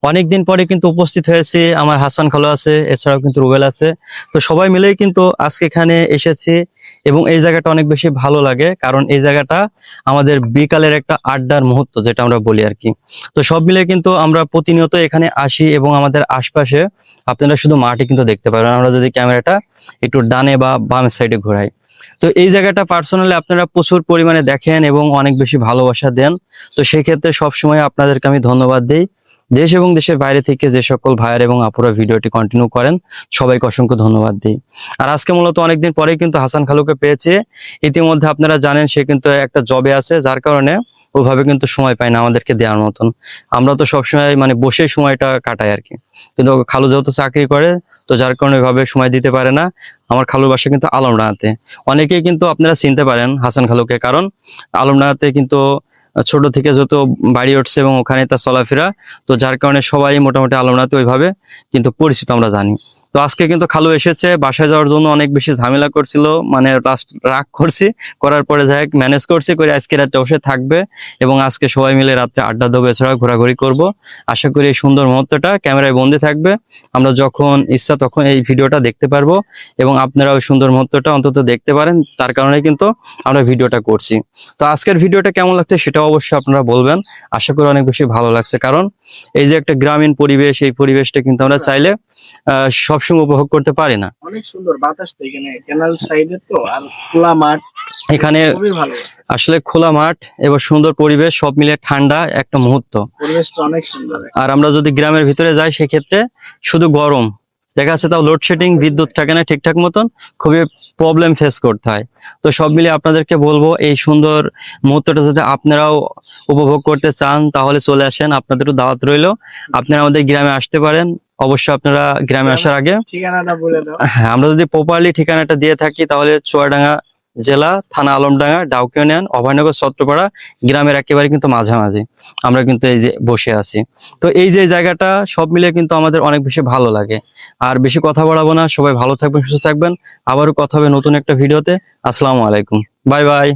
অনেকদিন পরে কিন্তু উপস্থিত হয়েছি। আমার হাসান খালু আছে, এছাড়াও কিন্তু রুবেল আছে। তো সবাই মিলেই কিন্তু আজকে এখানে এসেছি এবং এই জায়গাটা অনেক বেশি ভালো লাগে, কারণ এই জায়গাটা আমাদের বিকালের একটা আড্ডার মুহূর্ত যেটা আমরা বলি আর কি। তো সব মিলে কিন্তু আমরা প্রতিনিয়ত এখানে আসি এবং আমাদের আশপাশে আপনারা শুধু মাঠই কিন্তু দেখতে পারেন, আমরা যদি ক্যামেরাটা একটু ডানে বা বাম সাইডে ঘোরাই। তো এই জায়গাটা পার্সোনালি আপনারা প্রচুর পরিমাণে দেখেন এবং অনেক বেশি ভালোবাসা দেন। তো সেই ক্ষেত্রে সবসময় আপনাদেরকে আমি ধন্যবাদ দিই। দেশ এবং দেশের বাইরে থেকে যে সকল ভাইয়ার এবং আপুরা ভিডিওটি কন্টিনিউ করেন, সবাইকে অসংখ্য ধন্যবাদ দিই। আর আজকে মূলত অনেকদিন পরেই কিন্তু হাসান খালুকে পেয়েছে। ইতিমধ্যে আপনারা জানেন সে কিন্তু একটা জবে আছে, যার কারণে ওভাবে কিন্তু সময় পায় না আমাদেরকে দেওয়ার মতন। আমরা তো সবসময় মানে বসে সময়টা কাটাই আর কি, কিন্তু খালু যেহেতু চাকরি করে, তো যার কারণে ওইভাবে সময় দিতে পারে না। আমার খালুর বাসা কিন্তু আলমডাঙ্গাতে। অনেকেই কিন্তু আপনারা চিনতে পারেন হাসান খালুকে, কারণ আলমডাঙ্গাতে কিন্তু ছোট থেকে যত বাড়ি উঠছে এবং ওখানে তার চলাফেরা, তো যার কারণে সবাই মোটামুটি আলমডাঙ্গাতে ওইভাবে কিন্তু পরিচিত আমরা জানি। তো আজকে কিন্তু খালু এসেছে, বাসায় যাওয়ার জন্য অনেক বেশি ঝামেলা করছিল, মানে লাস্ট রাগ করছি, করার পরে যাই ম্যানেজ করছি করে আজকে রাতে বসে থাকবে এবং আজকে সবাই মিলে রাত্রে আড্ডা দেবো, এছাড়া ঘোরাঘুরি করব। আশা করি এই সুন্দর মুহূর্তটা ক্যামেরায় বন্দি থাকবে, আমরা যখন ইচ্ছা তখন এই ভিডিওটা দেখতে পারবো এবং আপনারা ওই সুন্দর মুহূর্তটা অন্তত দেখতে পারেন, তার কারণে কিন্তু আমরা ভিডিওটা করছি। তো আজকের ভিডিওটা কেমন লাগছে সেটাও অবশ্যই আপনারা বলবেন। আশা করি অনেক বেশি ভালো লাগছে, কারণ এই যে একটা গ্রামীণ পরিবেশ, এই পরিবেশটা কিন্তু আমরা চাইলে সবসময় উপভোগ করতে পারি না। অনেক সুন্দর বাতাস তো এখানে, ক্যানাল সাইডে তো, আর খোলা মাঠ এখানে খুবই ভালো লাগে। আসলে খোলা মাঠ এবং সুন্দর পরিবেশ সব মিলে ঠান্ডা একটা মুহূর্ত। পরিবেশটা অনেক সুন্দর। আর আমরা যদি গ্রামের ভিতরে যাই সেক্ষেত্রে শুধু গরম দেখা যাচ্ছে, তাও লোডশেডিং, বিদ্যুৎ থাকে না ঠিকঠাক মতন, খুবই প্রবলেম ফেস করতে হয়। তো সব মিলিয়ে আপনাদেরকে বলবো এই সুন্দর মুহূর্তটা যদি আপনারাও উপভোগ করতে চান তাহলে চলে আসেন, আপনাদেরও দাওয়াত রইলো। আপনারা আমাদের গ্রামে আসতে পারেন। অবশ্যই আপনারা গ্রামে আসার আগে ঠিকানাটা বলে দাও। হ্যাঁ, আমরা যদি প্রপারলি ঠিকানাটা দিয়ে থাকি তাহলে চুয়াডাঙ্গা জেলা, থানা আলমডাঙ্গা, ডাউক ইউনিয়ন, অভয়নগর, ছত্রপাড়া গ্রামের একেবারে কিন্তু মাঝামাঝি আমরা কিন্তু এই যে বসে আছি। তো এই যে জায়গাটা সব মিলে কিন্তু আমাদের অনেক বেশি ভালো লাগে। আর বেশি কথা বাড়াবো না, সবাই ভালো থাকবেন, সুস্থ থাকবেন। আবারও কথা হবে নতুন একটা ভিডিওতে। আসসালামু আলাইকুম, বাই বাই।